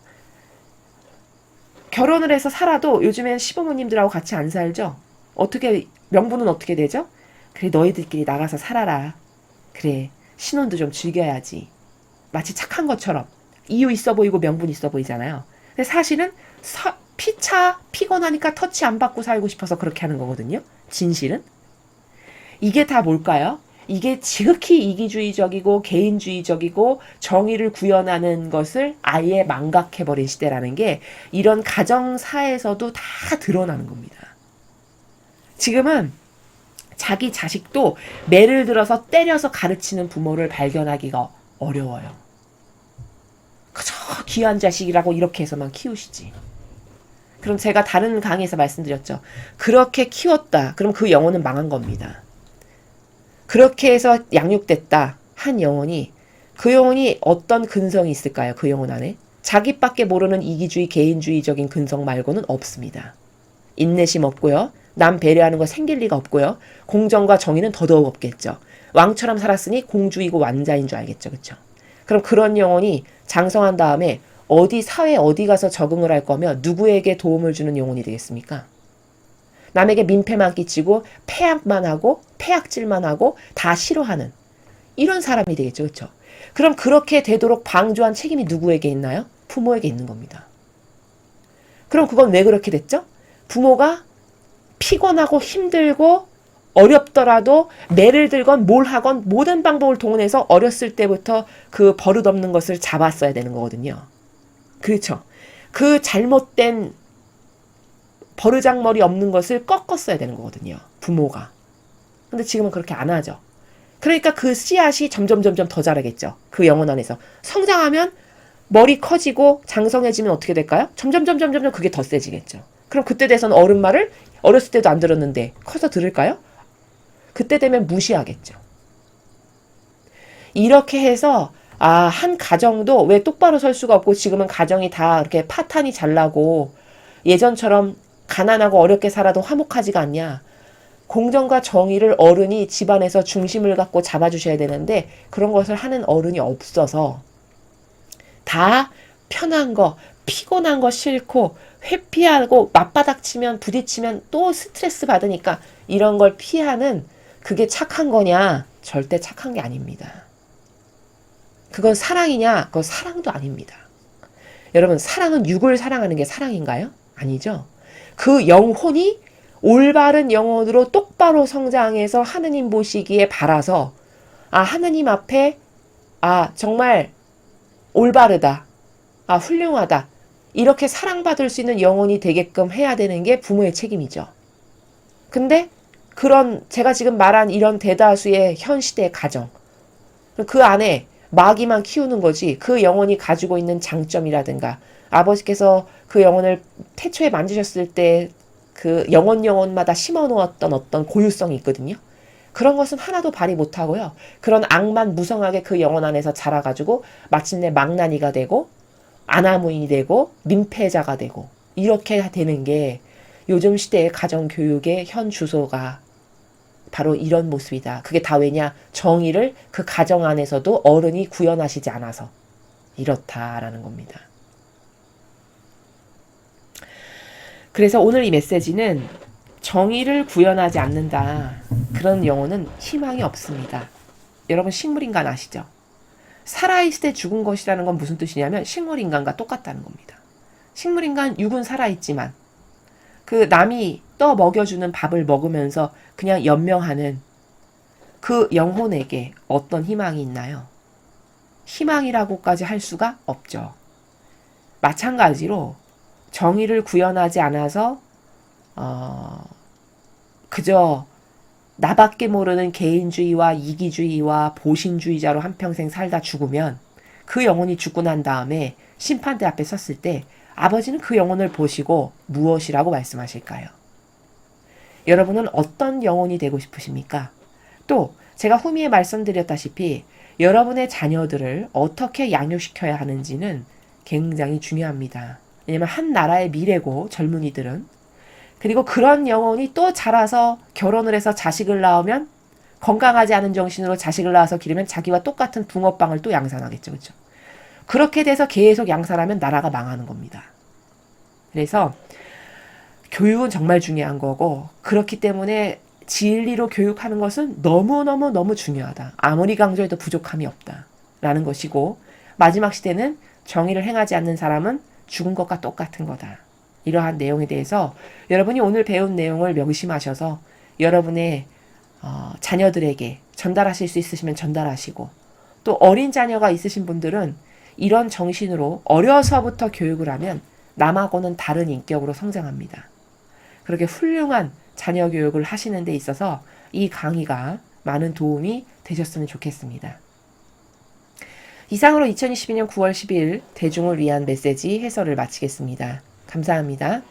Speaker 1: 결혼을 해서 살아도 요즘엔 시부모님들하고 같이 안 살죠. 어떻게 명분은 어떻게 되죠? 그래 너희들끼리 나가서 살아라. 그래 신혼도 좀 즐겨야지. 마치 착한 것처럼 이유 있어 보이고 명분 있어 보이잖아요. 근데 사실은 피차 피곤하니까 터치 안 받고 살고 싶어서 그렇게 하는 거거든요. 진실은. 이게 다 뭘까요? 이게 지극히 이기주의적이고 개인주의적이고 정의를 구현하는 것을 아예 망각해버린 시대라는 게 이런 가정사에서도 다 드러나는 겁니다. 지금은 자기 자식도 매를 들어서 때려서 가르치는 부모를 발견하기가 어려워요. 그저 귀한 자식이라고 이렇게 해서만 키우시지. 그럼 제가 다른 강의에서 말씀드렸죠. 그렇게 키웠다. 그럼 그 영혼은 망한 겁니다. 그렇게 해서 양육됐다 한 영혼이 그 영혼이 어떤 근성이 있을까요? 그 영혼 안에? 자기밖에 모르는 이기주의 개인주의적인 근성 말고는 없습니다. 인내심 없고요. 남 배려하는 거 생길 리가 없고요. 공정과 정의는 더더욱 없겠죠. 왕처럼 살았으니 공주이고 왕자인 줄 알겠죠. 그렇죠? 그럼 그런 영혼이 장성한 다음에 사회 어디 가서 적응을 할 거며 누구에게 도움을 주는 영혼이 되겠습니까? 남에게 민폐만 끼치고 폐악만 하고 폐악질만 하고 다 싫어하는 이런 사람이 되겠죠. 그렇죠? 그럼 그렇게 되도록 방조한 책임이 누구에게 있나요? 부모에게 있는 겁니다. 그럼 그건 왜 그렇게 됐죠? 부모가 피곤하고 힘들고 어렵더라도 매를 들건 뭘 하건 모든 방법을 동원해서 어렸을 때부터 그 버릇없는 것을 잡았어야 되는 거거든요. 그렇죠? 그 잘못된 버르장머리 없는 것을 꺾었어야 되는 거거든요. 부모가. 근데 지금은 그렇게 안 하죠. 그러니까 그 씨앗이 점점 더 자라겠죠. 그 영혼 안에서. 성장하면 머리 커지고 장성해지면 어떻게 될까요? 점점 그게 더 세지겠죠. 그럼 그때 돼서는 어른 말을 어렸을 때도 안 들었는데 커서 들을까요? 그때 되면 무시하겠죠. 이렇게 해서 한 가정도 왜 똑바로 설 수가 없고 지금은 가정이 다 이렇게 파탄이 잘 나고 예전처럼 가난하고 어렵게 살아도 화목하지가 않냐. 공정과 정의를 어른이 집안에서 중심을 갖고 잡아주셔야 되는데 그런 것을 하는 어른이 없어서 다 편한 거, 피곤한 거 싫고 회피하고 맞바닥치면 부딪히면 또 스트레스 받으니까 이런 걸 피하는 그게 착한 거냐? 절대 착한 게 아닙니다. 그건 사랑이냐? 그건 사랑도 아닙니다. 여러분, 사랑은 육을 사랑하는 게 사랑인가요? 아니죠. 그 영혼이 올바른 영혼으로 똑바로 성장해서 하느님 보시기에 바라서 하느님 앞에 정말 올바르다. 훌륭하다. 이렇게 사랑받을 수 있는 영혼이 되게끔 해야 되는 게 부모의 책임이죠. 근데 제가 지금 말한 이런 대다수의 현 시대의 가정, 그 안에 마귀만 키우는 거지 그 영혼이 가지고 있는 장점이라든가 아버지께서 그 영혼을 태초에 만지셨을 때 그 영혼마다 심어놓았던 어떤 고유성이 있거든요. 그런 것은 하나도 발휘 못하고요. 그런 악만 무성하게 그 영혼 안에서 자라가지고 마침내 망나니가 되고 아나무인이 되고 민폐자가 되고 이렇게 되는 게 요즘 시대의 가정교육의 현 주소가 바로 이런 모습이다. 그게 다 왜냐? 정의를 그 가정 안에서도 어른이 구현하시지 않아서 이렇다라는 겁니다. 그래서 오늘 이 메시지는 정의를 구현하지 않는다. 그런 영혼은 희망이 없습니다. 여러분 식물인간 아시죠? 살아있을 때 죽은 것이라는 건 무슨 뜻이냐면 식물인간과 똑같다는 겁니다. 식물인간 육은 살아있지만 그 남이 떠 먹여주는 밥을 먹으면서 그냥 연명하는 그 영혼에게 어떤 희망이 있나요? 희망이라고까지 할 수가 없죠. 마찬가지로 정의를 구현하지 않아서 그저 나밖에 모르는 개인주의와 이기주의와 보신주의자로 한평생 살다 죽으면 그 영혼이 죽고 난 다음에 심판대 앞에 섰을 때 아버지는 그 영혼을 보시고 무엇이라고 말씀하실까요? 여러분은 어떤 영혼이 되고 싶으십니까? 또 제가 후미에 말씀드렸다시피 여러분의 자녀들을 어떻게 양육시켜야 하는지는 굉장히 중요합니다. 왜냐하면 한 나라의 미래고 젊은이들은. 그리고 그런 영혼이 또 자라서 결혼을 해서 자식을 낳으면 건강하지 않은 정신으로 자식을 낳아서 기르면 자기와 똑같은 붕어빵을 또 양산하겠죠. 그렇죠? 그렇게 돼서 계속 양산하면 나라가 망하는 겁니다. 그래서 교육은 정말 중요한 거고 그렇기 때문에 진리로 교육하는 것은 너무 중요하다. 아무리 강조해도 부족함이 없다라는 것이고 마지막 시대는 정의를 행하지 않는 사람은 죽은 것과 똑같은 거다. 이러한 내용에 대해서 여러분이 오늘 배운 내용을 명심하셔서 여러분의 자녀들에게 전달하실 수 있으시면 전달하시고 또 어린 자녀가 있으신 분들은 이런 정신으로 어려서부터 교육을 하면 남하고는 다른 인격으로 성장합니다. 그렇게 훌륭한 자녀 교육을 하시는 데 있어서 이 강의가 많은 도움이 되셨으면 좋겠습니다. 이상으로 2022년 9월 10일 대중을 위한 메시지 해설을 마치겠습니다. 감사합니다.